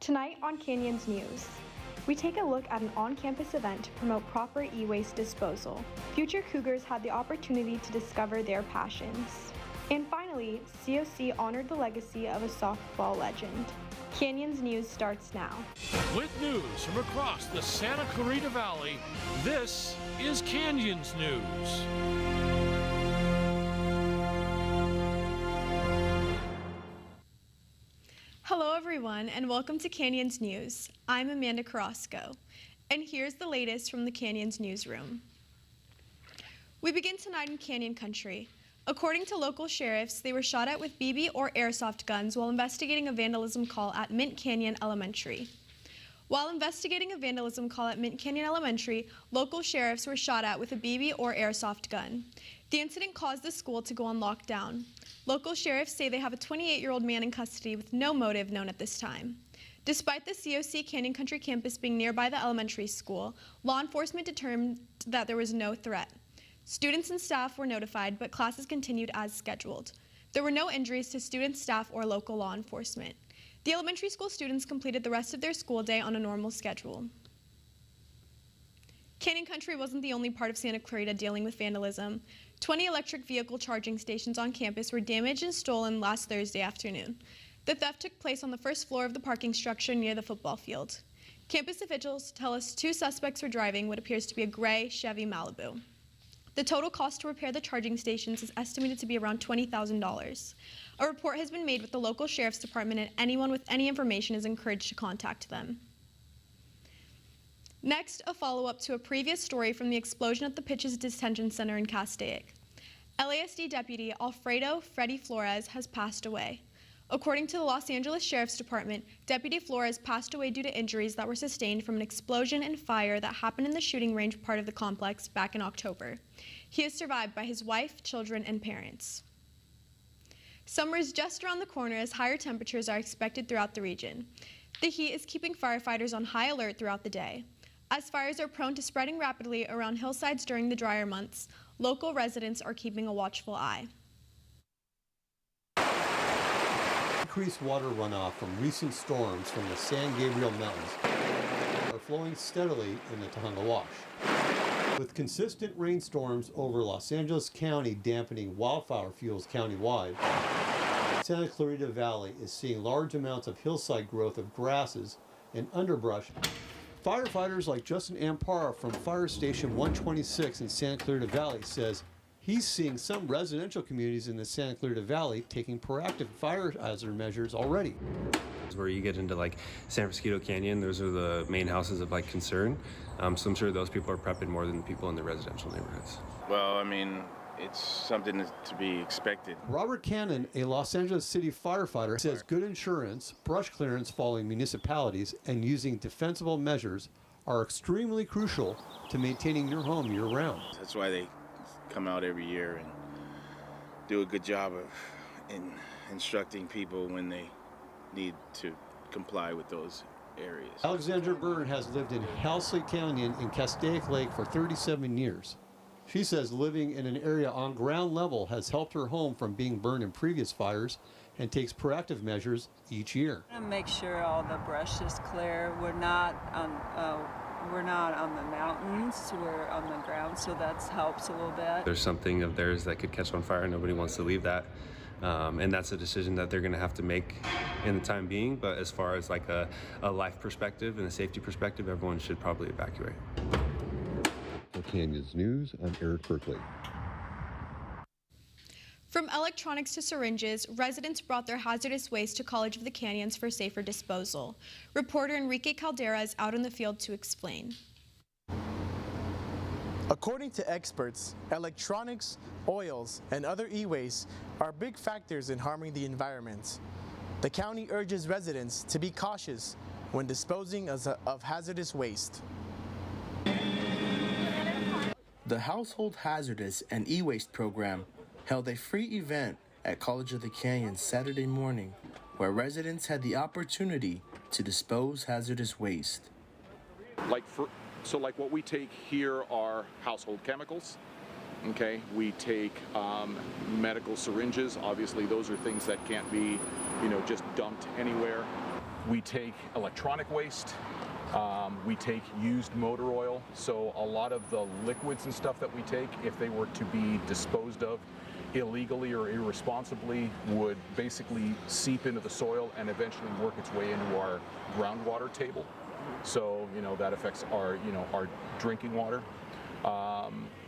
Tonight on Canyons News, we take a look at an on-campus event to promote proper e-waste disposal. Future Cougars had the opportunity to discover their passions. And finally, COC honored the legacy of a softball legend. Canyons News starts now. With news from across the Santa Clarita Valley, this is Canyons News. Hello everyone and welcome to Canyons News. I'm Amanda Carrasco, and here's the latest from the Canyons newsroom. We begin tonight in Canyon Country. According to local sheriffs, they were shot at with BB or airsoft guns while investigating a vandalism call at Mint Canyon Elementary. While investigating a vandalism call at Mint Canyon Elementary, local sheriffs were shot at with a BB or airsoft gun. The incident caused the school to go on lockdown. Local sheriffs say they have a 28-year-old man in custody with no motive known at this time. Despite the COC Canyon Country campus being nearby the elementary school, law enforcement determined that there was no threat. Students and staff were notified, but classes continued as scheduled. There were no injuries to students, staff, or local law enforcement. The elementary school students completed the rest of their school day on a normal schedule. Canyon Country wasn't the only part of Santa Clarita dealing with vandalism. 20 electric vehicle charging stations on campus were damaged and stolen last Thursday afternoon. The theft took place on the first floor of the parking structure near the football field. Campus officials tell us 2 suspects were driving what appears to be a gray Chevy Malibu. The total cost to repair the charging stations is estimated to be around $20,000. A report has been made with the local sheriff's department, and anyone with any information is encouraged to contact them. Next, a follow-up to a previous story from the explosion at the Pitches Detention Center in Castaic. LASD Deputy Alfredo Freddy Flores has passed away. According to the Los Angeles Sheriff's Department, Deputy Flores passed away due to injuries that were sustained from an explosion and fire that happened in the shooting range part of the complex back in October. He is survived by his wife, children, and parents. Summer is just around the corner as higher temperatures are expected throughout the region. The heat is keeping firefighters on high alert throughout the day. As fires are prone to spreading rapidly around hillsides during the drier months, local residents are keeping a watchful eye. Increased water runoff from recent storms from the San Gabriel Mountains are flowing steadily in the Tujunga Wash. With consistent rainstorms over Los Angeles County dampening wildfire fuels countywide, Santa Clarita Valley is seeing large amounts of hillside growth of grasses and underbrush. Firefighters like Justin Ampara from Fire Station 126 in Santa Clarita Valley says he's seeing some residential communities in the Santa Clarita Valley taking proactive fire hazard measures already. Where you get into like San Francisco Canyon, those are the main houses of like concern. So I'm sure those people are prepping more than people in the residential neighborhoods. Well, I mean, it's something to be expected. Robert Cannon, a Los Angeles City firefighter, says good insurance, brush clearance following municipalities, and using defensible measures are extremely crucial to maintaining your home year-round. That's why they come out every year and do a good job of instructing people when they need to comply with those areas. Alexandra Byrne has lived in Halsley Canyon in Castaic Lake for 37 years. She says living in an area on ground level has helped her home from being burned in previous fires and takes proactive measures each year. Make sure all the brush is clear. We're not on the mountains, we're on the ground, so that helps a little bit. There's something of theirs that could catch on fire. Nobody wants to leave that. And that's a decision that they're going to have to make in the time being. But as far as like a life perspective and a safety perspective, everyone should probably evacuate. For Canyons News, I'm Eric Berkeley. From electronics to syringes, residents brought their hazardous waste to College of the Canyons for safer disposal. Reporter Enrique Caldera is out in the field to explain. According to experts, electronics, oils, and other e-waste are big factors in harming the environment. The county urges residents to be cautious when disposing of hazardous waste. The Household Hazardous and E-Waste program held a free event at College of the Canyons Saturday morning where residents had the opportunity to dispose hazardous waste. Like what we take here are household chemicals. Okay, we take medical syringes. Obviously, those are things that can't be, just dumped anywhere. We take electronic waste. We take used motor oil. So a lot of the liquids and stuff that we take, if they were to be disposed of illegally or irresponsibly, would basically seep into the soil and eventually work its way into our groundwater table. So, that affects our, our drinking water.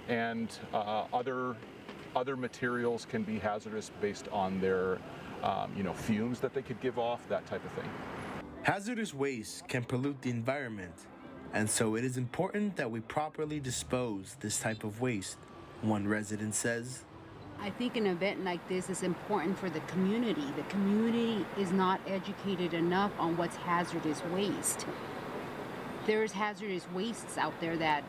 And other materials can be hazardous based on their, fumes that they could give off, that type of thing. Hazardous waste can pollute the environment, and so it is important that we properly dispose this type of waste, one resident says. I think an event like this is important for the community. The community is not educated enough on what's hazardous waste. There's hazardous wastes out there that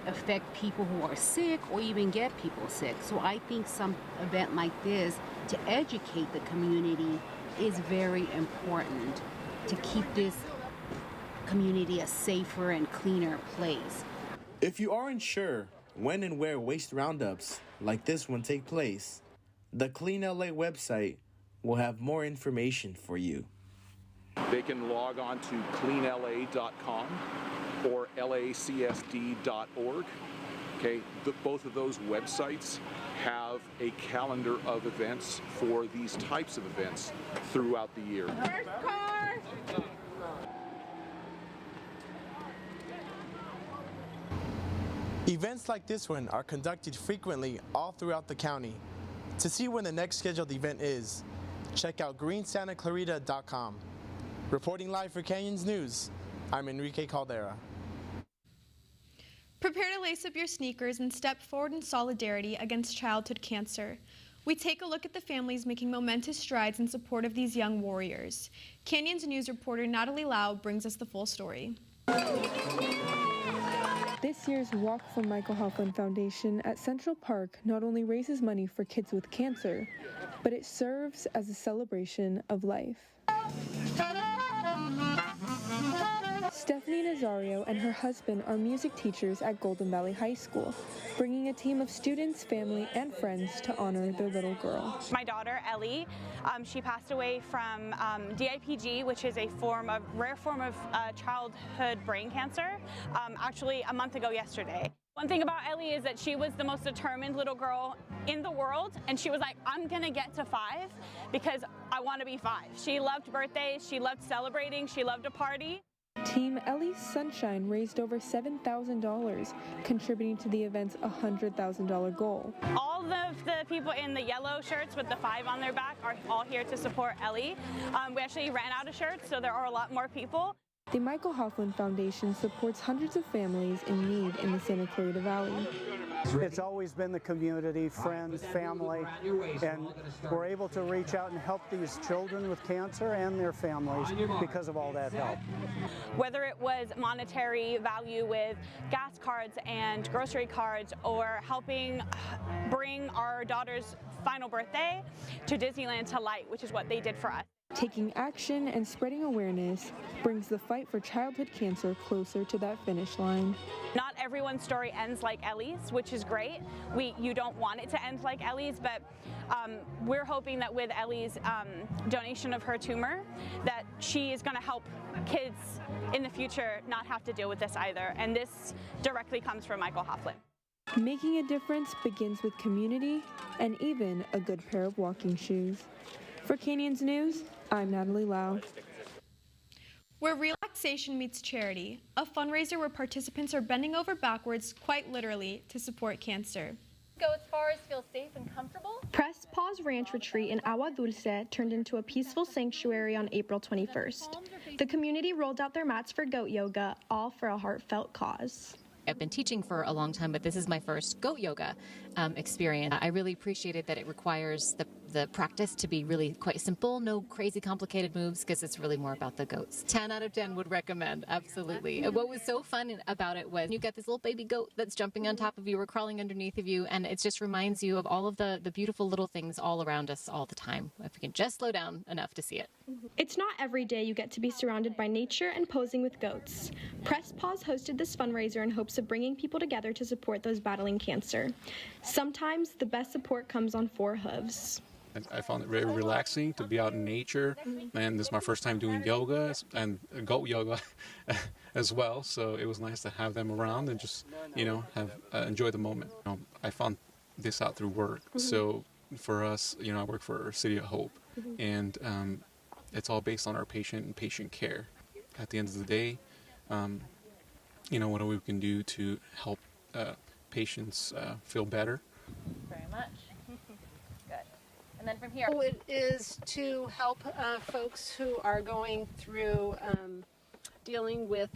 affect people who are sick or even get people sick. So I think some event like this to educate the community is very important to keep this community a safer and cleaner place. If you aren't sure when and where waste roundups like this one take place, the Clean LA website will have more information for you. They can log on to cleanla.com or lacsd.org. Okay, both of those websites have a calendar of events for these types of events throughout the year. Events like this one are conducted frequently all throughout the county. To see when the next scheduled event is, check out greensantaclarita.com. Reporting live for Canyons News, I'm Enrique Caldera. Prepare to lace up your sneakers and step forward in solidarity against childhood cancer. We take a look at the families making momentous strides in support of these young warriors. Canyons News reporter Natalie Lau brings us the full story. This year's Walk for Michael Hoffman Foundation at Central Park not only raises money for kids with cancer, but it serves as a celebration of life. Stephanie Nazario and her husband are music teachers at Golden Valley High School, bringing a team of students, family, and friends to honor their little girl. My daughter, Ellie, she passed away from DIPG, which is a rare form of childhood brain cancer, actually a month ago yesterday. One thing about Ellie is that she was the most determined little girl in the world, and she was like, I'm gonna get to 5 because I want to be 5. She loved birthdays, she loved celebrating, she loved a party. Team Ellie's Sunshine raised over $7,000, contributing to the event's $100,000 goal. All of the people in the yellow shirts with the 5 on their back are all here to support Ellie. We actually ran out of shirts, so there are a lot more people. The Michael Hoffman Foundation supports hundreds of families in need in the Santa Clarita Valley. It's always been the community, friends, family, and we're able to reach out and help these children with cancer and their families because of all that help. Whether it was monetary value with gas cards and grocery cards, or helping bring our daughter's final birthday to Disneyland to light, which is what they did for us. Taking action and spreading awareness brings the fight for childhood cancer closer to that finish line. Not everyone's story ends like Ellie's, which is great. You don't want it to end like Ellie's, but we're hoping that with Ellie's donation of her tumor, that she is going to help kids in the future not have to deal with this either. And this directly comes from Michael Hoffman. Making a difference begins with community and even a good pair of walking shoes. For Canyons News, I'm Natalie Lau. Where relaxation meets charity, a fundraiser where participants are bending over backwards, quite literally, to support cancer. Go as far as feel safe and comfortable. Press Pause Ranch Retreat in Agua Dulce turned into a peaceful sanctuary on April 21st. The community rolled out their mats for goat yoga, all for a heartfelt cause. I've been teaching for a long time, but this is my first goat yoga experience. I really appreciated that it requires the practice to be really quite simple, no crazy complicated moves, because it's really more about the goats. 10 out of 10 would recommend, absolutely. What was so fun about it was you got this little baby goat that's jumping on top of you or crawling underneath of you, and it just reminds you of all of the beautiful little things all around us all the time, if we can just slow down enough to see it. It's not every day you get to be surrounded by nature and posing with goats. Press Pause hosted this fundraiser in hopes of bringing people together to support those battling cancer. Sometimes the best support comes on 4 hooves. I found it very relaxing to be out in nature, and this is my first time doing yoga and goat yoga as well. So it was nice to have them around and just, have enjoy the moment. I found this out through work. So for us, I work for City of Hope, and it's all based on our patient and patient care. At the end of the day, what we can do to help patients feel better. Very much. Good. And then from here. It is to help folks who are going through dealing with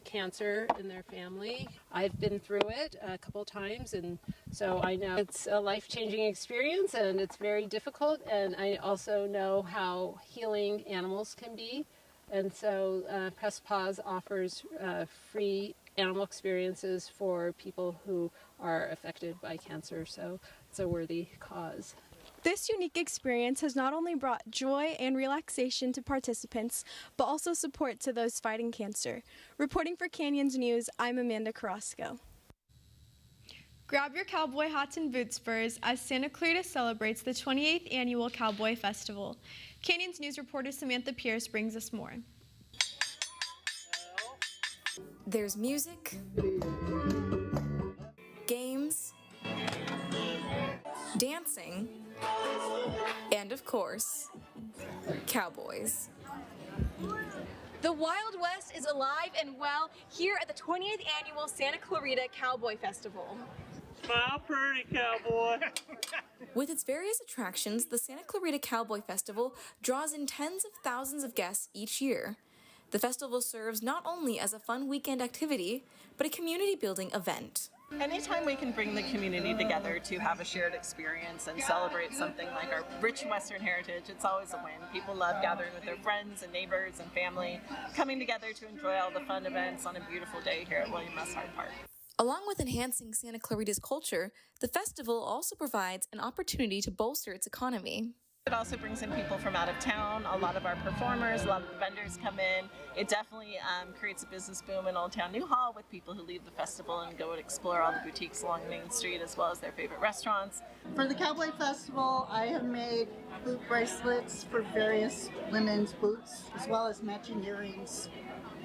cancer in their family. I've been through it a couple times, and so I know it's a life-changing experience, and it's very difficult, and I also know how healing animals can be. And so Press Paws offers free animal experiences for people who are affected by cancer, so it's a worthy cause. This unique experience has not only brought joy and relaxation to participants, but also support to those fighting cancer. Reporting for Canyons News, I'm Amanda Carrasco. Grab your cowboy hats and boot spurs as Santa Clarita celebrates the 28th Annual Cowboy Festival. Canyons News reporter Samantha Pierce brings us more. There's music, games, dancing, and of course, cowboys. The Wild West is alive and well here at the 28th Annual Santa Clarita Cowboy Festival. Smile pretty, cowboy. With its various attractions, the Santa Clarita Cowboy Festival draws in tens of thousands of guests each year. The festival serves not only as a fun weekend activity, but a community-building event. Anytime we can bring the community together to have a shared experience and celebrate something like our rich Western heritage, it's always a win. People love gathering with their friends and neighbors and family, coming together to enjoy all the fun events on a beautiful day here at William S. Hart Park. Along with enhancing Santa Clarita's culture, the festival also provides an opportunity to bolster its economy. It also brings in people from out of town. A lot of our performers, a lot of the vendors come in. It definitely creates a business boom in Old Town Newhall with people who leave the festival and go and explore all the boutiques along Main Street as well as their favorite restaurants. For the Cowboy Festival, I have made boot bracelets for various women's boots, as well as matching earrings,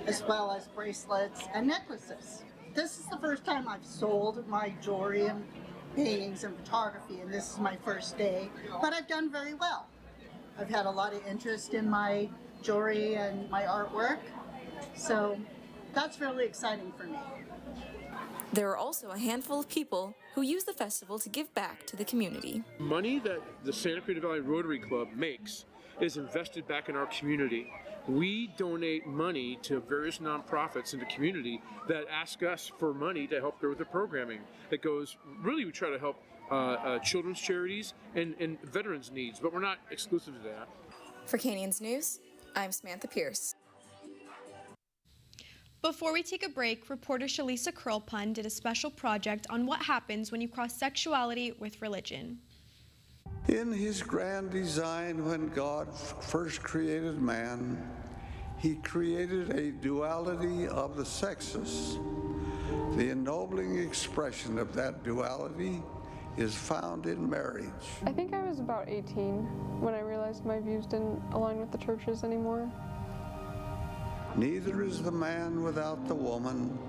as well as bracelets and necklaces. This is the first time I've sold my jewelry and paintings and photography, and this is my first day, but I've done very well. I've had a lot of interest in my jewelry and my artwork, so that's really exciting for me. There are also a handful of people who use the festival to give back to the community. Money that the Santa Clarita Valley Rotary Club makes is invested back in our community. We donate money to various nonprofits in the community that ask us for money to help with the programming. That goes, really we try to help children's charities and veterans needs, but we're not exclusive to that. For Canyons News, I'm Samantha Pierce. Before we take a break, reporter Shalisa Curlpun did a special project on what happens when you cross sexuality with religion. In his grand design, when God first created man, he created a duality of the sexes. The ennobling expression of that duality is found in marriage. I think I was about 18 when I realized my views didn't align with the church's anymore. Neither is the man without the woman,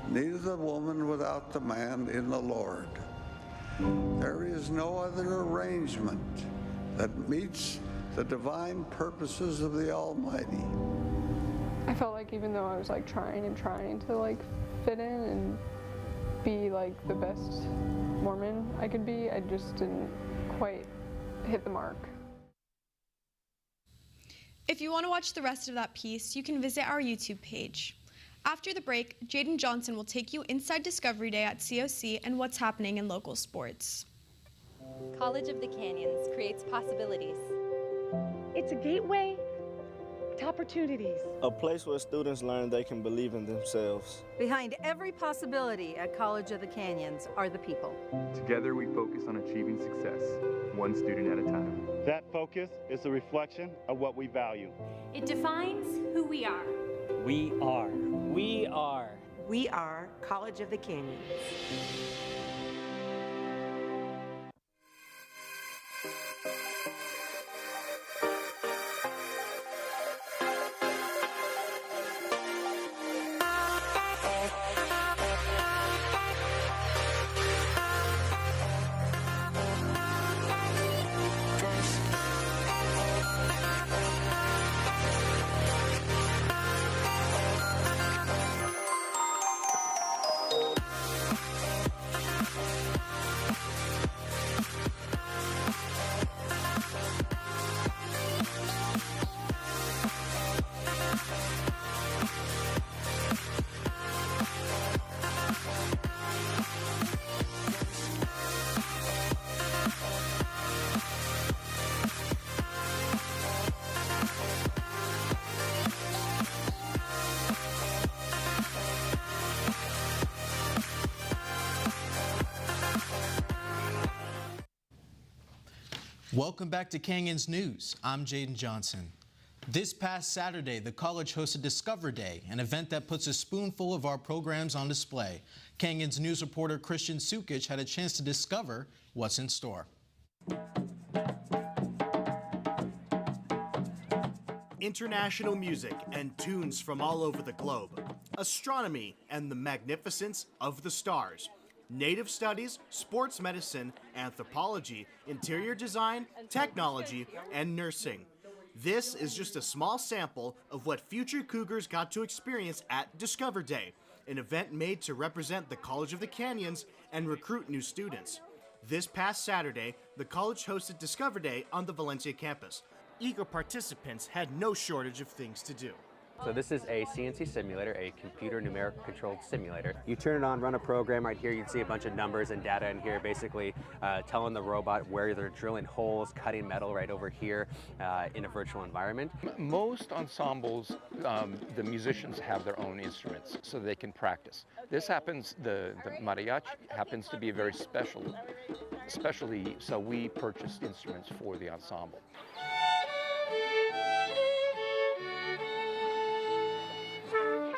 neither the woman without the man in the Lord. There is no other arrangement that meets the divine purposes of the Almighty. I felt like even though I was trying to fit in and be the best Mormon I could be, I just didn't quite hit the mark. If you want to watch the rest of that piece, you can visit our YouTube page. After the break, Jaden Johnson will take you inside Discovery Day at COC and what's happening in local sports. College of the Canyons creates possibilities. It's a gateway to opportunities. A place where students learn they can believe in themselves. Behind every possibility at College of the Canyons are the people. Together we focus on achieving success, one student at a time. That focus is a reflection of what we value. It defines who we are. We are. We are. We are College of the Canyons. Welcome back to Canyons News. I'm Jaden Johnson. This past Saturday, the college hosted Discover Day, an event that puts a spoonful of our programs on display. Canyons News reporter Christian Sukich had a chance to discover what's in store. International music and tunes from all over the globe, astronomy and the magnificence of the stars, native studies, sports medicine, anthropology, interior design, technology, and nursing. This is just a small sample of what future Cougars got to experience at Discover Day, an event made to represent the College of the Canyons and recruit new students. This past Saturday, the college hosted Discover Day on the Valencia campus. Eager participants had no shortage of things to do. So this is a CNC simulator, a computer numerical controlled simulator. You turn it on, run a program. Right here, you'd see a bunch of numbers and data in here, basically telling the robot where they're drilling holes, cutting metal right over here in a virtual environment. Most ensembles, the musicians have their own instruments so they can practice. This happens, the mariachi happens to be a very specialty, so we purchased instruments for the ensemble.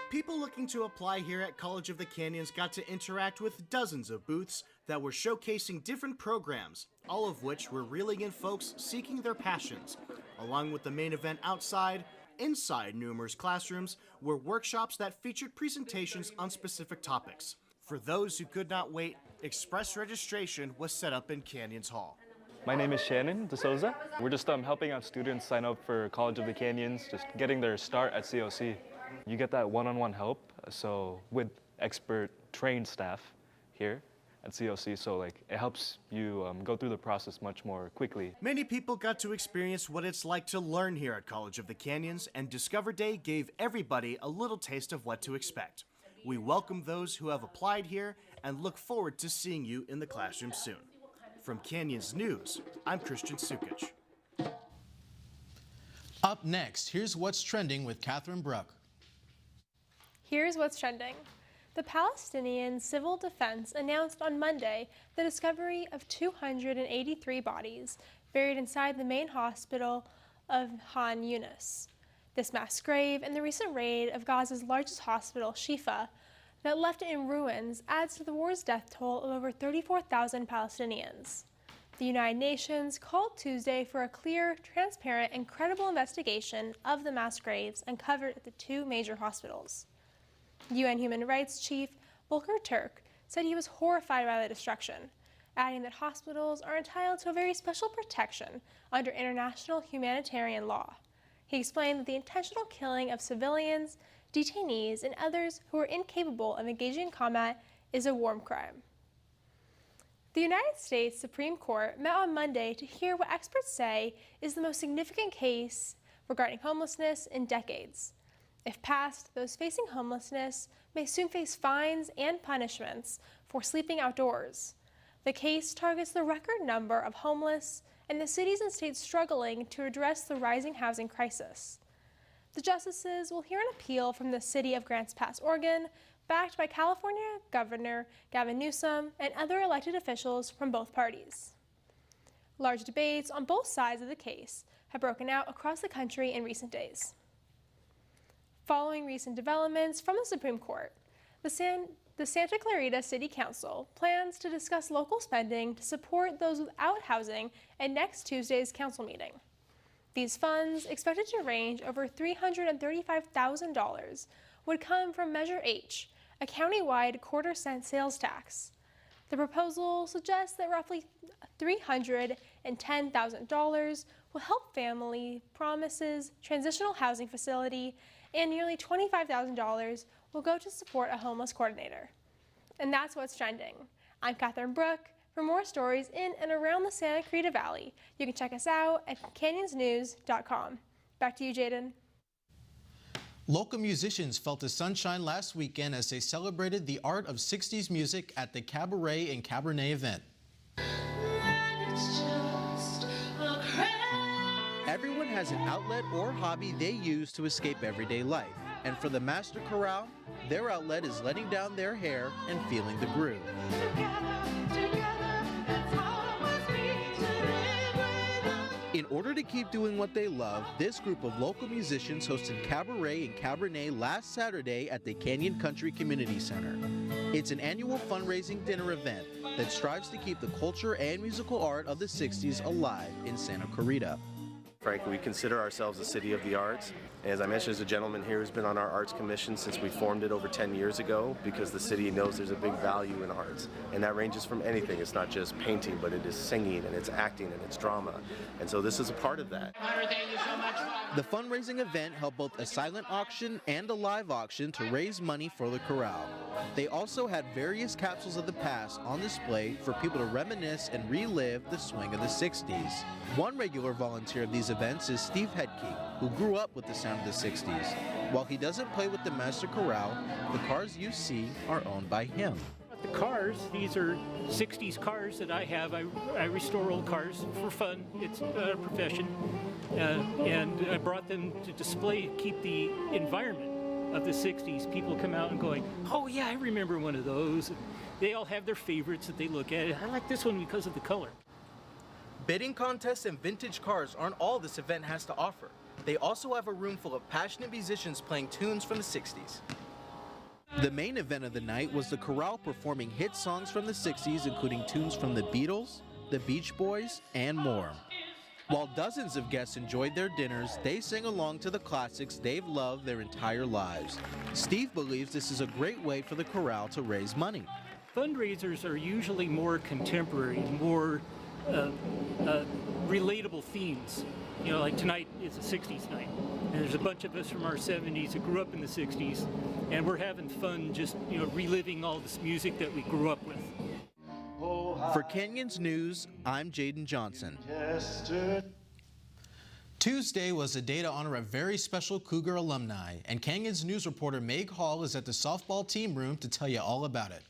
People looking to apply here at College of the Canyons got to interact with dozens of booths that were showcasing different programs, all of which were reeling in folks seeking their passions. Along with the main event outside, inside numerous classrooms were workshops that featured presentations on specific topics. For those who could not wait, express registration was set up in Canyons Hall. My name is Shannon DeSouza. We're just helping out students sign up for College of the Canyons, just getting their start at COC. You get that one-on-one help, so with expert trained staff here at COC, so it helps you go through the process much more quickly. Many people got to experience what it's like to learn here at College of the Canyons, and Discover Day gave everybody a little taste of what to expect. We welcome those who have applied here and look forward to seeing you in the classroom soon. From Canyons News, I'm Christian Sukich. Up next, here's what's trending with Catherine Bruck. Here's what's trending. The Palestinian Civil Defense announced on Monday the discovery of 283 bodies buried inside the main hospital of Khan Yunis. This mass grave and the recent raid of Gaza's largest hospital, Shifa, that left it in ruins adds to the war's death toll of over 34,000 Palestinians. The United Nations called Tuesday for a clear, transparent, and credible investigation of the mass graves uncovered at the two major hospitals. UN Human Rights Chief Volker Turk said he was horrified by the destruction, adding that hospitals are entitled to a very special protection under international humanitarian law. He explained that the intentional killing of civilians, detainees, and others who are incapable of engaging in combat is a war crime. The United States Supreme Court met on Monday to hear what experts say is the most significant case regarding homelessness in decades. If passed, those facing homelessness may soon face fines and punishments for sleeping outdoors. The case targets the record number of homeless and the cities and states struggling to address the rising housing crisis. The justices will hear an appeal from the city of Grants Pass, Oregon, backed by California Governor Gavin Newsom and other elected officials from both parties. Large debates on both sides of the case have broken out across the country in recent days. Following recent developments from the Supreme Court, the Santa Clarita City Council plans to discuss local spending to support those without housing at next Tuesday's council meeting. These funds, expected to range over $335,000, would come from Measure H, a county-wide quarter-cent sales tax. The proposal suggests that roughly $310,000 will help Family Promises Transitional Housing Facility, and nearly $25,000 will go to support a homeless coordinator. And that's what's trending. I'm Catherine Bruck. For more stories in and around the Santa Clarita Valley, you can check us out at canyonsnews.com. Back to you, Jaden. Local musicians felt the sunshine last weekend as they celebrated the art of 60s music at the Cabaret and Cabernet event. Everyone has an outlet or hobby they use to escape everyday life. And for the Master Chorale, their outlet is letting down their hair and feeling the groove. order to keep doing what they love, this group of local musicians hosted Cabaret and Cabernet last Saturday at the Canyon Country Community Center. It's an annual fundraising dinner event that strives to keep the culture and musical art of the 60s alive in Santa Clarita. Frankly, we consider ourselves a city of the arts. As I mentioned, there's a gentleman here who's been on our arts commission since we formed it over 10 years ago, because the city knows there's a big value in arts. And that ranges from anything. It's not just painting, but it is singing, and it's acting, and it's drama. And so this is a part of that. The fundraising event held both a silent auction and a live auction to raise money for the chorale. They also had various capsules of the past on display for people to reminisce and relive the swing of the 60s. One regular volunteer of these events is Steve Hedke, who grew up with the sound of the 60s. While he doesn't play with the Master Chorale, the cars you see are owned by him. The cars, these are 60s cars that I have. I restore old cars for fun. It's a profession. And I brought them to display, keep the environment of the 60s. People come out and going, oh yeah, I remember one of those. They all have their favorites that they look at. I like this one because of the color. Bidding contests and vintage cars aren't all this event has to offer. They also have a room full of passionate musicians playing tunes from the 60s. The main event of the night was the chorale performing hit songs from the 60s, including tunes from the Beatles, the Beach Boys, and more. While dozens of guests enjoyed their dinners, they sang along to the classics they've loved their entire lives. Steve believes this is a great way for the chorale to raise money. Fundraisers are usually more contemporary, more relatable themes. You know, like tonight is a 60s night. And there's a bunch of us from our 70s that grew up in the 60s, and we're having fun just, you know, reliving all this music that we grew up with. For Canyons News, I'm Jaden Johnson. Tuesday was a day to honor a very special Cougar alumni, and Canyons News reporter Meg Hall is at the softball team room to tell you all about it.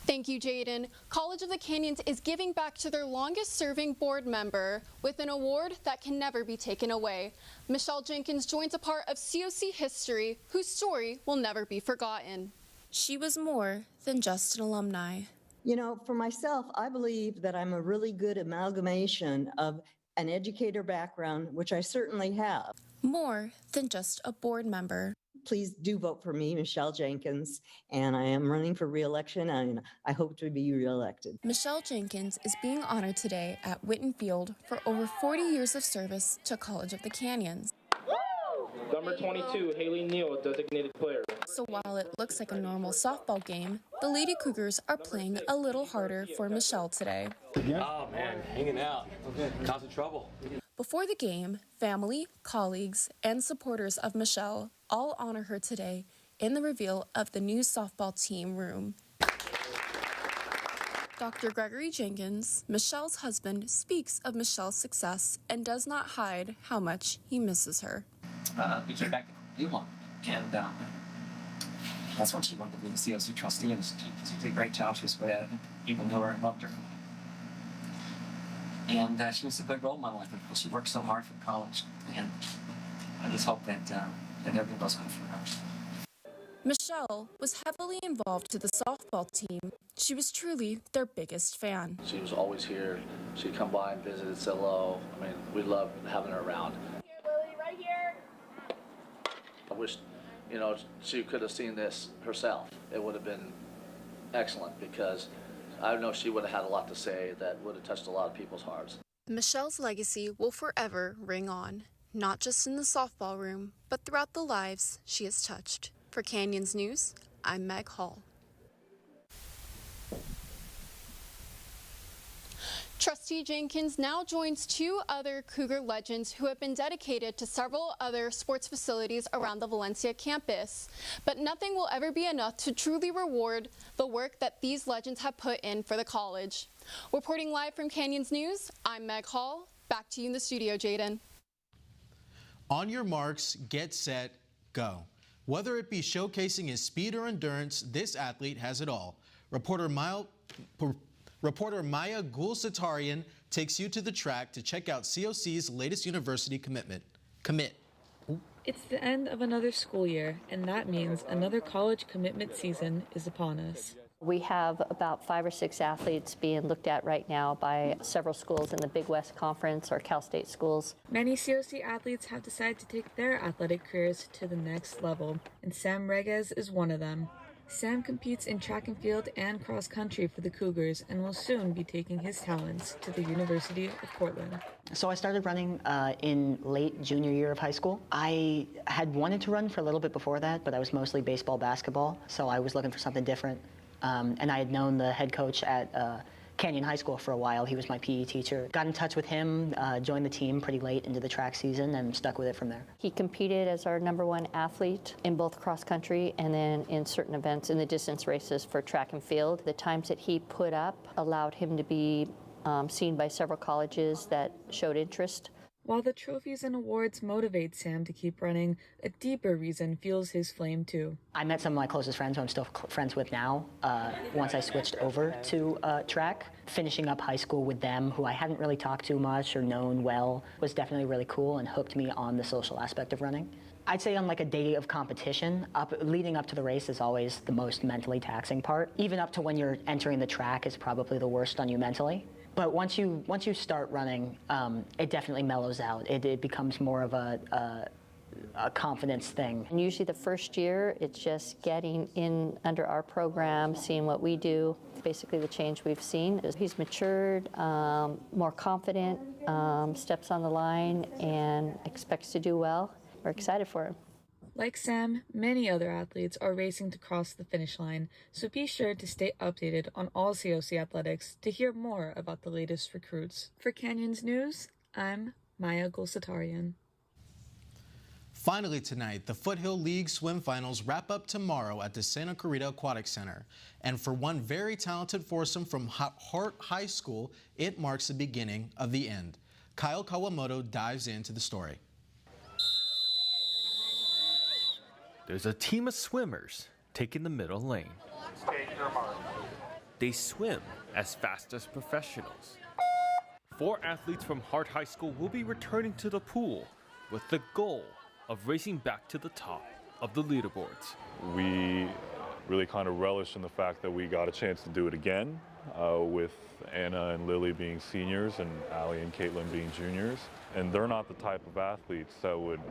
Thank you, Jaden. College of the Canyons is giving back to their longest-serving board member with an award that can never be taken away. Michelle Jenkins joins a part of COC history whose story will never be forgotten. She was more than just an alumni. You know, for myself, I believe that I'm a really good amalgamation of an educator background, which I certainly have. More than just a board member. Please do vote for me, Michelle Jenkins, and I am running for re-election, and I hope to be re-elected. Michelle Jenkins is being honored today at Whitten Field for over 40 years of service to College of the Canyons. Number 22, Haley Neal, designated player. So while it looks like a normal softball game, the Lady Cougars are playing a little harder for Michelle today. Oh man, hanging out, causing trouble. Before the game, family, colleagues, and supporters of Michelle all honor her today in the reveal of the new softball team room. Dr. Gregory Jenkins, Michelle's husband, speaks of Michelle's success and does not hide how much he misses her. We came back to D1, and that's when she wanted to be the COC trustee, and she did a great job. She was great at it. People knew her and loved her. And she was a big role model, I think, because she worked so hard for college. And I just hope that everything goes good for her. Michelle was heavily involved to the softball team. She was truly their biggest fan. She was always here. She'd come by and visit and say hello. I mean, we loved having her around. Here, Lily, right here. I wish, you know, she could have seen this herself. It would have been excellent, because I know she would have had a lot to say that would have touched a lot of people's hearts. Michelle's legacy will forever ring on, not just in the softball room, but throughout the lives she has touched. For Canyons News, I'm Meg Hall. Trustee Jenkins now joins two other Cougar legends who have been dedicated to several other sports facilities around the Valencia campus. But nothing will ever be enough to truly reward the work that these legends have put in for the college. Reporting live from Canyons News, I'm Meg Hall. Back to you in the studio, Jaden. On your marks, get set, go. Whether it be showcasing his speed or endurance, this athlete has it all. Reporter Maya Gulsatarian takes you to the track to check out COC's latest university commit. It's the end of another school year, and that means another college commitment season is upon us. We have about 5 or 6 athletes being looked at right now by several schools in the Big West Conference or Cal State schools. Many COC athletes have decided to take their athletic careers to the next level, and Sam Reges is one of them. Sam competes in track and field and cross country for the Cougars and will soon be taking his talents to the University of Portland. So I started running in late junior year of high school. I had wanted to run for a little bit before that, but I was mostly baseball, basketball, so I was looking for something different. And I had known the head coach at Canyon High School for a while. He was my PE teacher. Got in touch with him, joined the team pretty late into the track season, and stuck with it from there. He competed as our #1 athlete in both cross country and then in certain events in the distance races for track and field. The times that he put up allowed him to be seen by several colleges that showed interest. While the trophies and awards motivate Sam to keep running, a deeper reason fuels his flame too. I met some of my closest friends who I'm still friends with now once I switched over to track. Finishing up high school with them, who I hadn't really talked to much or known well, was definitely really cool and hooked me on the social aspect of running. I'd say on like a day of competition, leading up to the race is always the most mentally taxing part. Even up to when you're entering the track is probably the worst on you mentally. But once you start running, it definitely mellows out. It becomes more of a confidence thing. And usually the first year, it's just getting in under our program, seeing what we do. Basically the change we've seen is he's matured, more confident, steps on the line, and expects to do well. We're excited for him. Like Sam, many other athletes are racing to cross the finish line, so be sure to stay updated on all COC athletics to hear more about the latest recruits. For Canyons News, I'm Maya Gulsatarian. Finally tonight, the Foothill League swim finals wrap up tomorrow at the Santa Clarita Aquatic Center. And for one very talented foursome from Hart High School, it marks the beginning of the end. Kyle Kawamoto dives into the story. There's a team of swimmers taking the middle lane. They swim as fast as professionals. 4 athletes from Hart High School will be returning to the pool with the goal of racing back to the top of the leaderboards. We really kind of relish in the fact that we got a chance to do it again, with Anna and Lily being seniors and Allie and Caitlin being juniors. And they're not the type of athletes that would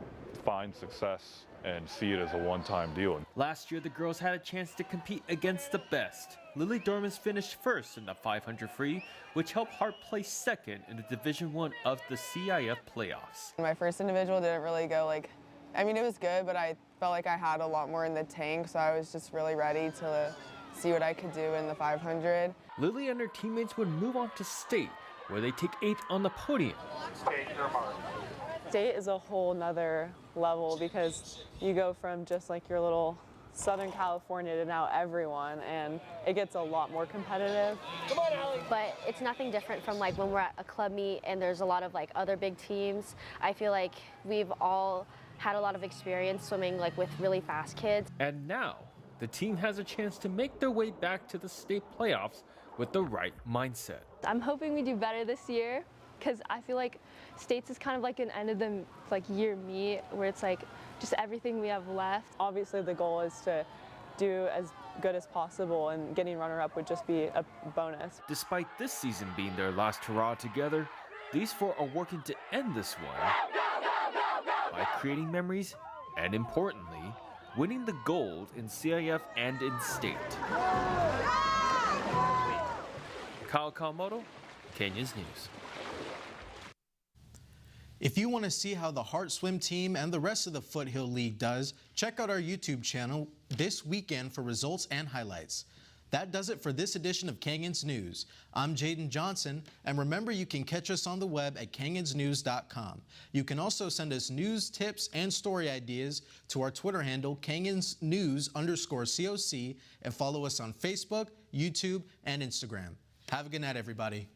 find success and see it as a one-time deal. Last year, the girls had a chance to compete against the best. Lily Dormans finished first in the 500 free, which helped Hart place second in the Division I of the CIF playoffs. My first individual didn't really go it was good, but I felt like I had a lot more in the tank, so I was just really ready to see what I could do in the 500. Lily and her teammates would move on to state, where they take 8th on the podium. State is a whole nother level because you go from just like your little Southern California to now everyone, and it gets a lot more competitive. Come on, Allie. But it's nothing different from like when we're at a club meet and there's a lot of like other big teams. I feel like we've all had a lot of experience swimming like with really fast kids. And now the team has a chance to make their way back to the state playoffs with the right mindset. I'm hoping we do better this year because I feel like states is kind of like an end of the year meet where it's like just everything we have left. Obviously the goal is to do as good as possible, and getting runner-up would just be a bonus. Despite this season being their last hurrah together, these 4 are working to end this one by creating memories and, importantly, winning the gold in CIF and in state. Kyle Kawamoto, Canyons News. If you want to see how the Hart Swim team and the rest of the Foothill League does, check out our YouTube channel this weekend for results and highlights. That does it for this edition of Canyons News. I'm Jaden Johnson, and remember you can catch us on the web at canyonsnews.com. You can also send us news, tips, and story ideas to our Twitter handle, canyonsnews_COC, and follow us on Facebook, YouTube, and Instagram. Have a good night, everybody.